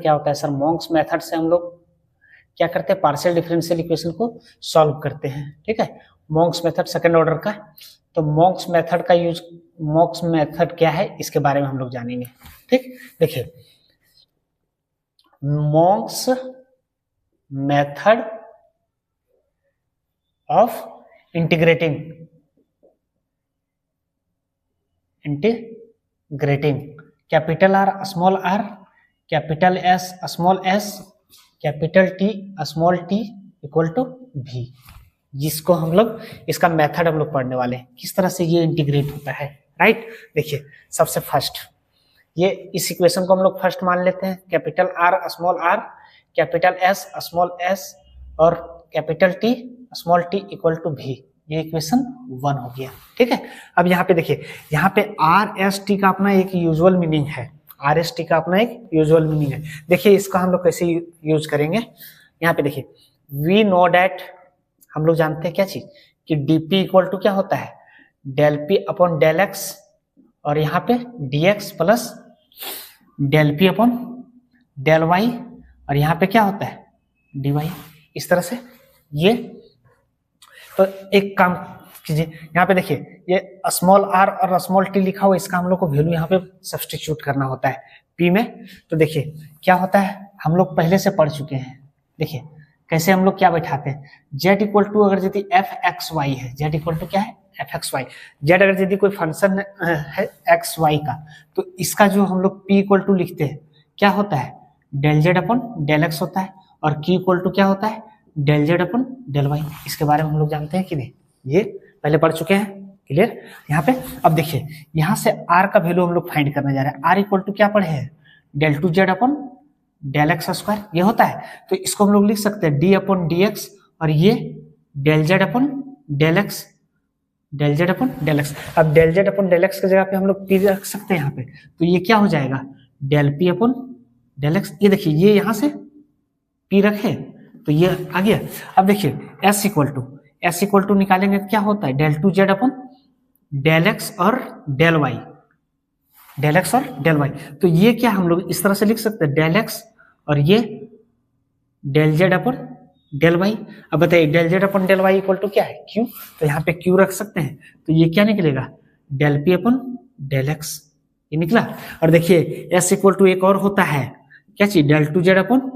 क्या होता है सर, मॉन्क्स मेथड से हम लोग क्या करते हैं, पार्शियल डिफरेंशियल इक्वेशन को सॉल्व करते हैं। ठीक है, मॉन्क्स मेथड सेकंड ऑर्डर का। तो मॉन्क्स मेथड का यूज, मॉन्क्स मेथड क्या है इसके बारे में हम लोग जानेंगे। ठीक, देखिए Monge's method of integrating capital R capital S small S capital T small T equal to भी, जिसको हम लोग इसका मेथड हम लोग पढ़ने वाले हैं, किस तरह से ये इंटीग्रेट होता है। राइट, देखिए सबसे फर्स्ट ये इस इक्वेशन को हम लोग फर्स्ट मान लेते हैं, capital R capital S small s और capital T small T equal to B, ये इक्वेशन 1 हो गया। ठीक है, अब यहाँ पे देखिए, यहाँ पे आर एस टी का अपना एक यूजुअल मीनिंग है, आर एस टी का अपना एक यूजुअल मीनिंग है। देखिए इसका हम लोग कैसे यूज करेंगे, यहाँ पे देखिए वी नो डैट, हम लोग जानते हैं क्या चीज कि डीपी इक्वल टू क्या होता है, del P upon del X, और यहाँ पे dx plus del P upon del Y, और यहाँ पे क्या होता है dy, इस तरह से। ये तो एक काम कीजिए, यहाँ पे देखिए ये स्मॉल आर और स्मॉल टी लिखा हुआ, इसका हम लोग को वैल्यू यहाँ पे सब्स्टिट्यूट करना होता है p में। तो देखिए क्या होता है, हम लोग पहले से पढ़ चुके हैं। देखिए कैसे हम लोग क्या बैठाते हैं, z इक्वल टू अगर यदि एफ एक्स वाई है, z इक्वल टू क्या है एफ एक्स वाई, जेड अगर यदि कोई फंक्शन है एक्स वाई का, तो इसका जो हम लोग p इक्वल टू लिखते हैं क्या होता है del Z upon del x होता है, और q इक्वल टू क्या होता है del Z upon del Y. इसके बारे में हम लोग जानते हैं कि नहीं, ये पहले पढ़ चुके हैं, क्लियर। यहाँ पे अब देखिए यहाँ से r का वैल्यू हम लोग फाइंड करने जा रहे हैं, r इक्वल टू क्या पढ़े हैं del two Z upon del x square, ये होता है। तो इसको हम लोग लिख सकते हैं डी अपन डी एक्स, और ये del Z upon del X, del Z upon del X. अब del Z upon del x की जगह पे हम लोग पी रख सकते हैं यहाँ पे, तो ये क्या हो जाएगा del P upon del x. ये देखिए ये यहाँ से पी रखे तो ये आ गया। अब देखिए एस इक्वल टू निकालेंगे तो क्या होता है del two Z upon del X और डेल वाई, डेल एक्स और डेल वाई। तो ये क्या हम लोग इस तरह से लिख सकते हैं डेल एक्स और ये del Z upon del Y. अब बताइए del Z upon del Y equal to क्या है क्यू, तो यहाँ पे क्यू रख सकते हैं, तो ये क्या निकलेगा del P upon del x, ये निकला। और देखिए एस इक्वल टू एक और होता है क्या चीज del two Z upon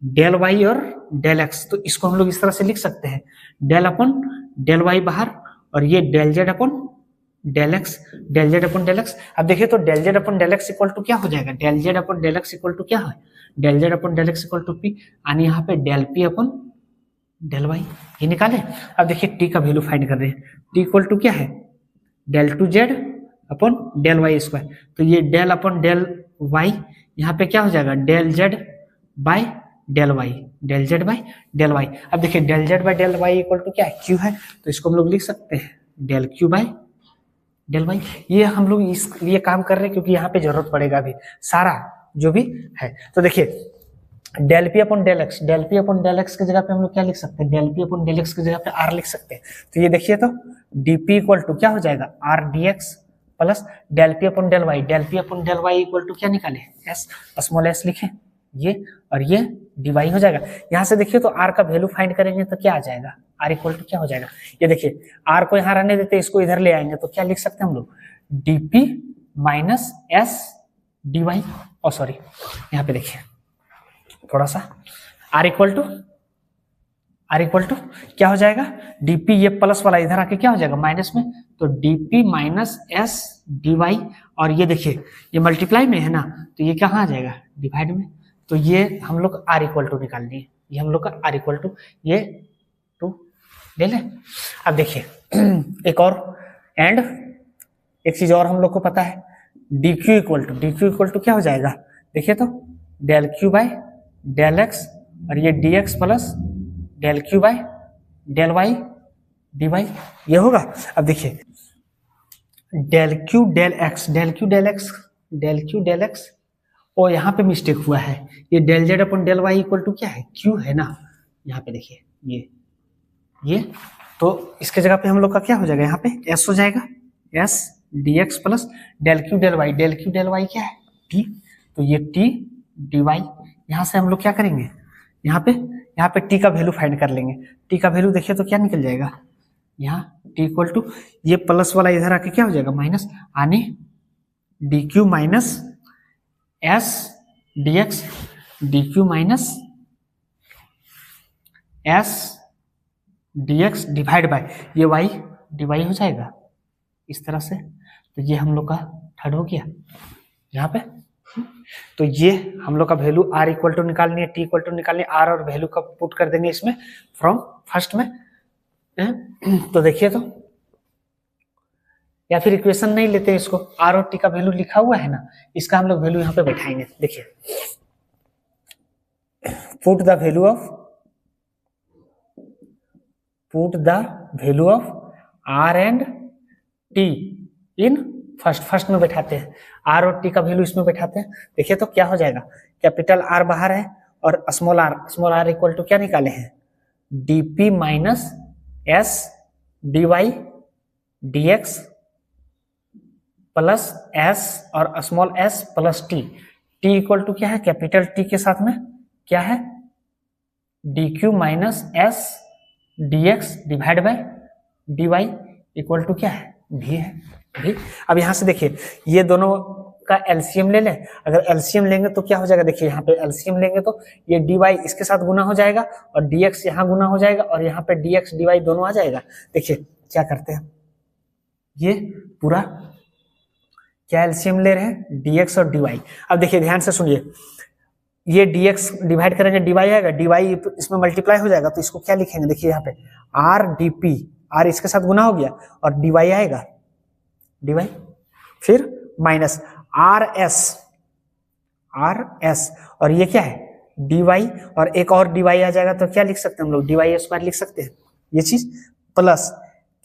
del Y और डेल एक्स, तो इसको हम लोग इस तरह से लिख सकते हैं डेल अपन डेल वाई बाहर और ये del Z upon del X, del Z upon del X. अब देखिए तो del Z upon del X equal to क्या हो जाएगा del Z upon del X equal to क्या है del Z upon del X equal to P, यानी यहाँ पे del P upon del Y, ये निकाले। अब देखिए टी का वैल्यू फाइंड कर रहे हैं, टी इक्वल टू क्या है del two Z upon del Y square, तो ये डेल अपन डेल वाई यहाँ पे क्या हो जाएगा del Z by del Y, del Z by del Y. अब देखिए del Z by del Y equal to क्या है क्यू है, तो इसको हम लोग लिख सकते हैं del Q by del Y. ये हम लोग इस लिए काम कर रहे हैं क्योंकि यहाँ पे जरूरत पड़ेगा अभी सारा जो भी है। तो देखिए del P upon del X, del P upon del x की जगह पे हम लोग क्या लिख सकते हैं del P upon del x की जगह पे आर लिख सकते हैं। तो ये देखिए तो डीपी इक्वल टू क्या हो जाएगा R D X plus del P upon del Y, del P upon del Y equal to क्या निकाले एस स्मॉल एस लिखे ये, और ये डी वाई हो जाएगा। यहाँ से देखिए तो आर का वैल्यू फाइंड करेंगे तो क्या आ जाएगा आर इक्वल टू क्या हो जाएगा, ये देखिए आर को यहाँ रहने देते इसको इधर ले आएंगे तो क्या लिख सकते हैं हम लोग DP minus S D Y. और सॉरी यहाँ पे देखिए थोड़ा सा आर इक्वल टू क्या हो जाएगा डीपी, ये प्लस वाला इधर आके क्या हो जाएगा माइनस में, तो DP minus S D Y, और ये देखिए ये मल्टीप्लाई में है ना तो ये कहाँ आ जाएगा डिवाइड में, तो ये हम लोग आर इक्वल टू निकाल लिए, ये हम लोग का आर इक्वल टू ये टू ले लें। अब देखिए एक और एंड एक चीज और हम लोग को पता है डी क्यू इक्वल टू क्या हो जाएगा, देखिए तो del Q by del X और ये D X plus del Q by del Y D Y, ये होगा। अब देखिए del Q del X, del Q del X, del Q del X, और यहाँ पे मिस्टेक हुआ है, ये del Z upon del Y equal to क्या है क्यू है ना, यहाँ पे देखिए ये तो इसके जगह पे हम लोग का क्या हो जाएगा यहाँ पे एस हो जाएगा S D X plus del Q del Y क्या है टी, तो ये टी डी वाई, यहाँ से हम लोग क्या करेंगे, यहाँ पे टी का वैल्यू फाइंड कर लेंगे। टी का वैल्यू देखिए तो क्या निकल जाएगा, यहाँ टी इक्वल टू ये प्लस वाला इधर आके क्या हो जाएगा माइनस, आने D Q minus S D X, D Q minus S D X divide bye ये वाई डी वाई हो जाएगा इस तरह से। तो ये हम लोग का थर्ड हो गया यहाँ पे। तो ये हम लोग का वैल्यू आर इक्वल टू निकालनी है, टी इक्वल टू निकालनी है, आर और वैल्यू का पुट कर देंगे इसमें फ्रॉम फर्स्ट में। तो देखिए तो, या फिर इक्वेशन नहीं लेते हैं इसको, आर और टी का वैल्यू लिखा हुआ है ना, इसका हम लोग वैल्यू यहाँ पे बैठाएंगे। देखिए put the value of R and T in first में बैठाते हैं, आर और टी का वैल्यू इसमें बैठाते हैं। देखिए तो क्या हो जाएगा, कैपिटल आर बाहर है और स्मॉल आर इक्वल टू क्या निकाले हैं, DP minus S D Y D X plus S और small s plus T. T equal to क्या है, कैपिटल टी के साथ में क्या है, D Q minus S D X divide by D Y equal to क्या है, भी है भी। अब यहां से देखिए ये दोनों का एलसीएम ले लें, अगर एलसीएम लेंगे तो क्या हो जाएगा, देखिए यहाँ पे एलसीएम लेंगे तो ये डी वाई इसके साथ गुना हो जाएगा और डी एक्स यहाँ गुना हो जाएगा और यहाँ पे डी एक्स डी वाई दोनों आ जाएगा। देखिए क्या करते हैं, ये पूरा क्या एलसीएम ले रहे हैं, डी एक्स और डी वाई। अब देखिए ध्यान से सुनिए, ये dx डिवाइड करेंगे dy आएगा, dy इसमें मल्टीप्लाई हो जाएगा, तो इसको क्या लिखेंगे, देखिए यहाँ पे आर डी पी, आर इसके साथ गुना हो गया और dy आएगा dy, फिर माइनस आर एस और ये क्या है dy और एक और dy आ जाएगा, तो क्या लिख सकते हैं हम लोग, dy स्क्वायर लिख सकते हैं ये चीज, plus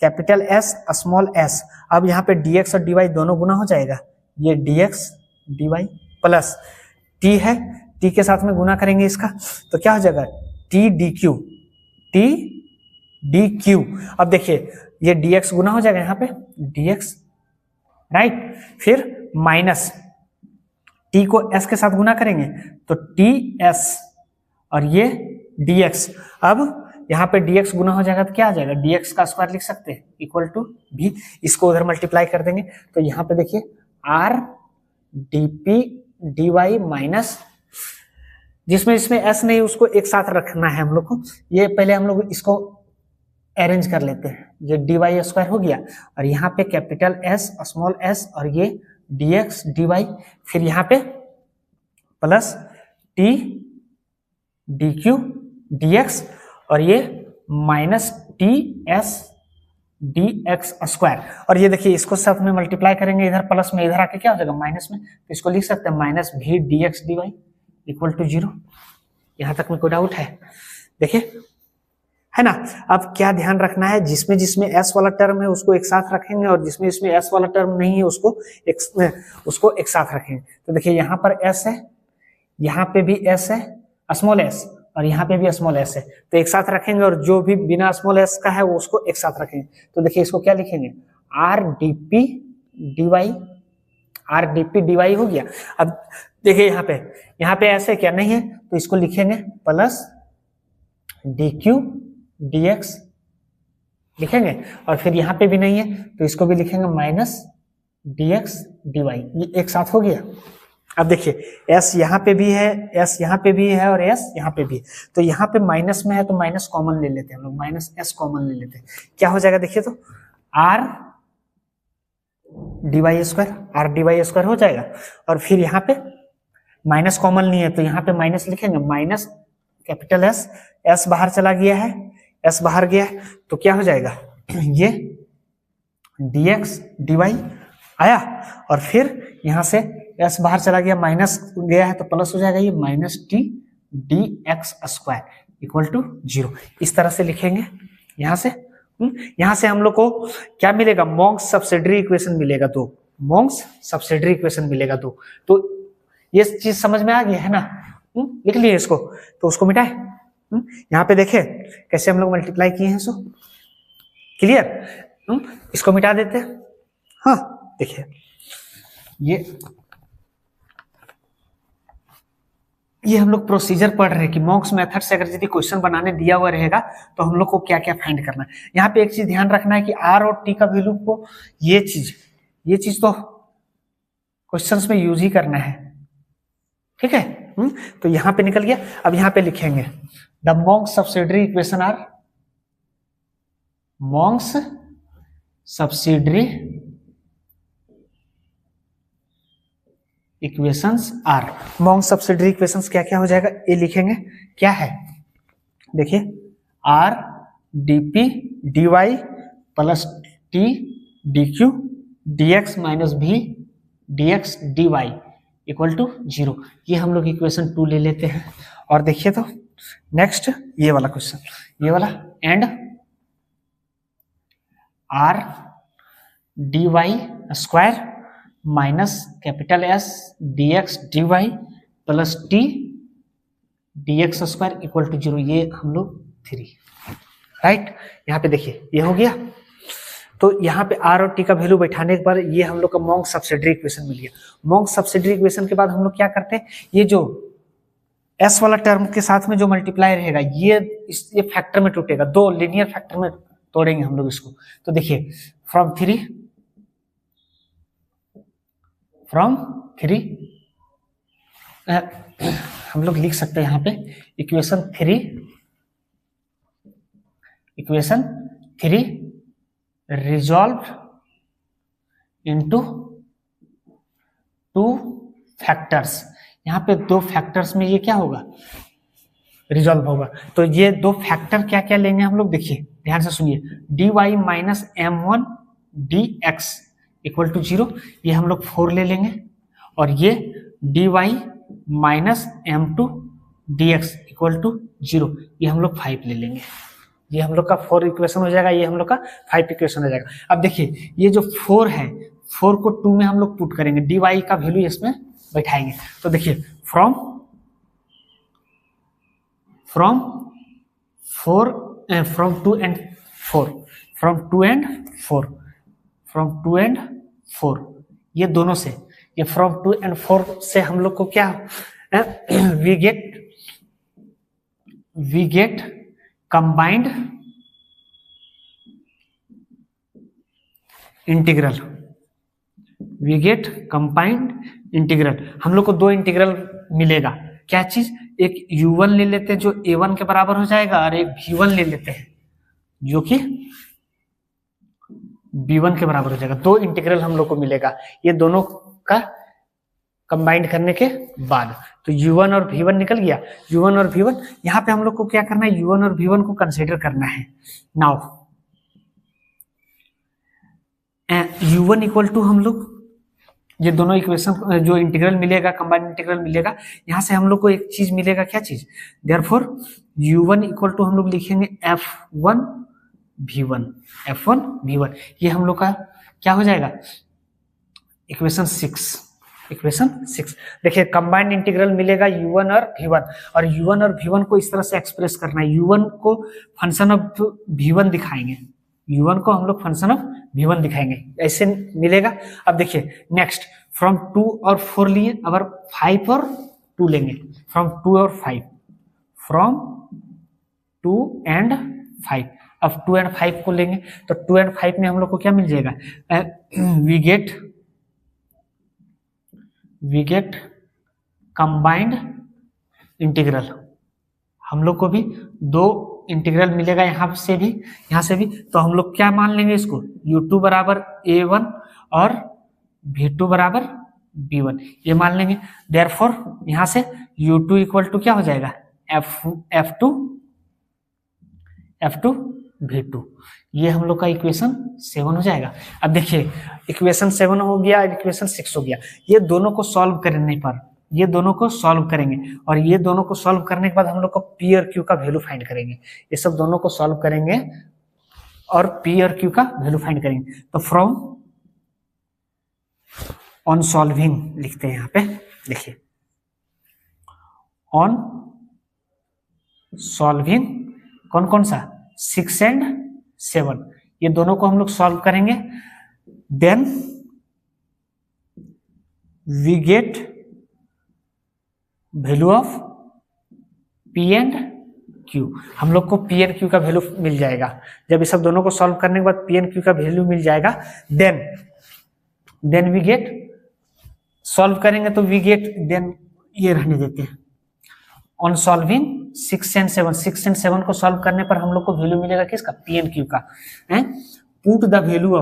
capital S small S. अब यहाँ पे dx और dy दोनों गुना हो जाएगा, ये dx dy प्लस t है, t के साथ में गुना करेंगे इसका तो क्या हो जाएगा, t डी क्यू। अब देखिए ये dx गुना हो जाएगा यहाँ पे dx राइट, फिर माइनस t को s के साथ गुना करेंगे तो ts और ये dx। अब यहाँ पे dx गुना हो जाएगा तो क्या आ जाएगा, dx का स्क्वायर लिख सकते हैं इक्वल टू भी, इसको उधर मल्टीप्लाई कर देंगे तो यहाँ पे देखिए r dp dy माइनस, जिसमें इसमें s नहीं उसको एक साथ रखना है हम लोग को, ये पहले हम लोग इसको अरेंज कर लेते हैं, ये dy स्क्वायर हो गया और यहाँ पे कैपिटल s स्मॉल s और ये dx dy, फिर यहाँ पे प्लस t dq dx और ये माइनस ts dx स्क्वायर। और ये देखिए इसको साथ में मल्टीप्लाई करेंगे, इधर प्लस में इधर आके क्या हो जाएगा माइनस में, तो इसको लिख सकते हैं माइनस भी dx dy इक्वल टू 0। यहां तक में कोई डाउट है, देखिए है ना। अब क्या ध्यान रखना है, जिसमें जिसमें s वाला टर्म है उसको एक साथ रखेंगे और जिसमें इसमें s वाला टर्म नहीं है उसको एक साथ रखेंगे। तो देखिए यहाँ पर s है, यहाँ पे भी s है स्मॉल s और यहाँ पे भी स्मॉल s है, तो एक साथ रखेंगे और जो भी बिना स्मॉल s का है वो उसको एक साथ रखेंगे। तो देखिए इसको क्या लिखेंगे, R D P D Y हो गया। अब देखिए यहाँ पे ऐसे क्या नहीं है तो इसको लिखेंगे plus D Q D x लिखेंगे और फिर यहाँ पे भी नहीं है तो इसको भी लिखेंगे minus D X D Y, ये एक साथ हो गया। अब देखिए s यहाँ पे भी है, s यहाँ पे भी है और s यहाँ पे भी है, तो यहाँ पे माइनस में है तो माइनस कॉमन ले लेते हैं हम लोग, माइनस s कॉमन ले लेते हैं, क्या हो जाएगा देखिए तो r dy स्क्वायर हो जाएगा और फिर यहाँ पे माइनस कॉमन नहीं है तो यहाँ पे माइनस लिखेंगे, माइनस कैपिटल s बाहर चला गया है, s बाहर गया है तो क्या हो जाएगा ये dx dy आया और फिर यहाँ से s बाहर चला गया, माइनस गया है तो प्लस हो जाएगा, ये minus t dx square equal to 0। इस तरह से लिखेंगे। यहाँ से हम लोग को क्या मिलेगा, मोंक्स सब्सिडरी इक्वेशन मिलेगा, मोंक्स सब्सिडरी इक्वेशन मिलेगा। तो ये चीज समझ में आ गई है ना, लिख लिए इसको, तो उसको मिटाए। यहाँ पे देखे कैसे हम लोग मल्टीप्लाई किए हैं, सो क्लियर। इसको मिटा देते हैं। हाँ देखिए ये ये हम लोग प्रोसीजर पढ़ रहे हैं कि मॉन्क्स मेथड से अगर यदि क्वेश्चन बनाने दिया हुआ रहेगा तो हम लोग को क्या क्या फाइंड करना है। यहाँ पे एक चीज ध्यान रखना है कि आर और टी का वैल्यू को ये चीज तो क्वेश्चंस में यूज ही करना है, ठीक है। तो यहाँ पे निकल गया। अब यहाँ पे लिखेंगे the Monge's subsidiary equation are, Monge's subsidiary equations are. Monge's subsidiary equations क्या क्या हो जाएगा ये लिखेंगे। क्या है देखिए, R DP D Y plus T D Q D X minus B D X D Y equal to 0। ये हम लोग इक्वेशन 2 ले लेते हैं। और देखिए तो नेक्स्ट ये वाला क्वेश्चन, ये वाला and R D Y square minus capital S D X D Y plus T D X square equal to 0। ये हम लोग 3, राइट। यहाँ पे देखिए ये हो गया। तो यहाँ पे आर और टी का वैल्यू बैठाने के बाद ये हम लोग का मॉन्क्स सब्सिडरी इक्वेशन मिल गया। मॉन्क्स सब्सिडरी इक्वेशन के बाद हम लोग क्या करते हैं, ये जो एस वाला टर्म के साथ में जो मल्टीप्लाई रहेगा ये फैक्टर में टूटेगा, 2 लीनियर फैक्टर में तोड़ेंगे हम लोग इसको। तो देखिए फ्रॉम 3 हम लोग लिख सकते हैं यहाँ पे इक्वेशन 3 रिजॉल्व इनटू 2 फैक्टर्स। यहाँ पे 2 फैक्टर्स में ये क्या होगा, रिजॉल्व होगा। तो ये 2 फैक्टर क्या क्या लेंगे हम लोग, देखिए ध्यान से सुनिए। D Y minus M one D X equal to 0, ये हम लोग 4 ले लेंगे। और ये D Y minus M two D X equal to 0, ये हम लोग 5 ले लेंगे। ये हम लोग का 4 इक्वेशन हो जाएगा, ये हम लोग का 5 इक्वेशन हो जाएगा। अब देखिए ये जो 4 है, 4 को 2 में हम लोग पुट करेंगे, डी वाई का वैल्यू इसमें बैठाएंगे। तो देखिए फ्रॉम 2 एंड 4 ये दोनों से, ये फ्रॉम 2 एंड 4 से हम लोग को क्या वी गेट कंबाइंड इंटीग्रल, हम लोग को 2 इंटीग्रल मिलेगा। क्या चीज, एक u1 ले लेते हैं जो a1 के बराबर हो जाएगा, और एक v1 ले लेते हैं जो कि b1 के बराबर हो जाएगा। 2 इंटीग्रल हम लोग को मिलेगा ये दोनों का कंबाइंड करने के बाद। तो u1 और v1 निकल गया। u1 और v1 यहाँ पे हम लोग को क्या करना है, u1 और v1 को कंसीडर करना है। नाउ u1 इक्वल टू हम लोग ये दोनों इक्वेशन जो इंटीग्रल मिलेगा, कंबाइंड इंटीग्रल मिलेगा, यहाँ से हम लोग को एक चीज मिलेगा। क्या चीज, देयरफॉर u1 इक्वल टू हम लोग लिखेंगे f1 v1, ये हम लोग का क्या हो जाएगा, इक्वेशन 6। देखिए कंबाइंड इंटीग्रल मिलेगा u1 और v1, और u1 और v1 को इस तरह से एक्सप्रेस करना है। u1 को फंक्शन ऑफ v1 दिखाएंगे, u1 को हम लोग फंक्शन ऑफ v1 दिखाएंगे, ऐसे मिलेगा। अब देखिए नेक्स्ट फ्रॉम 2 और 4 लिए, अगर 5 और 2 लेंगे, फ्रॉम 2 एंड 5, अब 2 एंड 5 को लेंगे तो 2 एंड 5 में हम लोग को क्या मिल जाएगा, वी गेट कंबाइंड इंटीग्रल। हम लोग को भी 2 इंटीग्रल मिलेगा, यहाँ से भी। तो हम लोग क्या मान लेंगे इसको, u2 बराबर a1 और v2 बराबर b1, ये मान लेंगे। देयरफॉर यहाँ से u2 इक्वल टू क्या हो जाएगा, f2 v2, ये हम लोग का इक्वेशन 7 हो जाएगा। अब देखिए इक्वेशन 7 हो गया, इक्वेशन 6 हो गया। ये दोनों को सॉल्व करने पर, ये दोनों को सॉल्व करेंगे, और ये दोनों को सॉल्व करने के बाद हम लोग को पी और क्यू का वैल्यू फाइंड करेंगे। ये सब दोनों को सॉल्व करेंगे और पी और क्यू का वैल्यू फाइंड करेंगे। तो फ्रॉम ऑन सॉल्विंग लिखते हैं यहाँ पे, देखिए ऑन सॉल्विंग कौन कौन सा, 6 एंड 7, ये दोनों को हम लोग सॉल्व करेंगे। Then we get value of P and Q, हम लोग को पी एंड क्यू का वैल्यू मिल जाएगा। जब इस सब दोनों को सॉल्व करने के बाद पी एंड क्यू का वैल्यू मिल जाएगा, देन वी गेट, सॉल्व करेंगे तो वी गेट, देन ये रहने देते हैं। ऑन सॉल्विंग 6 एंड 7, 6 एंड 7 को सॉल्व करने पर हम लोग को वैल्यू मिलेगा किसका, पी एंड क्यू का। Put the value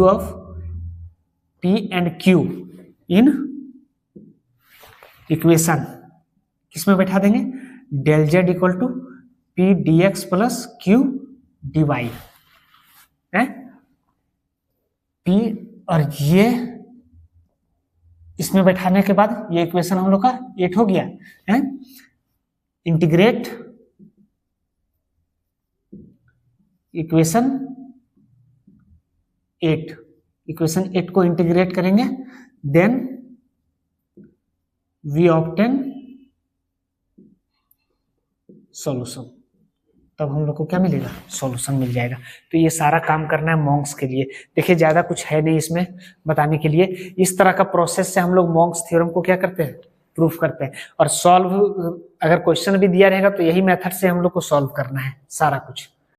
of P and Q in equation, किसमें बैठा देंगे, del Z equal to P D X plus Q D Y है पी, और ये इसमें बैठाने के बाद ये इक्वेशन हम लोग का 8 हो गया है। इंटीग्रेट इक्वेशन 8 को इंटीग्रेट करेंगे, देन वी ऑब्टेन सॉल्यूशन, तब हम लोग को क्या मिलेगा, सॉल्यूशन मिल जाएगा। तो ये सारा काम करना है मॉन्क्स के लिए। देखिए ज्यादा कुछ है नहीं इसमें बताने के लिए, इस तरह का प्रोसेस से हम लोग मॉन्क्स थ्योरम को क्या करते हैं, प्रूफ करते हैं। और सॉल्व, अगर क्वेश्चन भी दिया रहेगा तो यही मेथड से हम लोग को सॉल्व करना है सारा कुछ।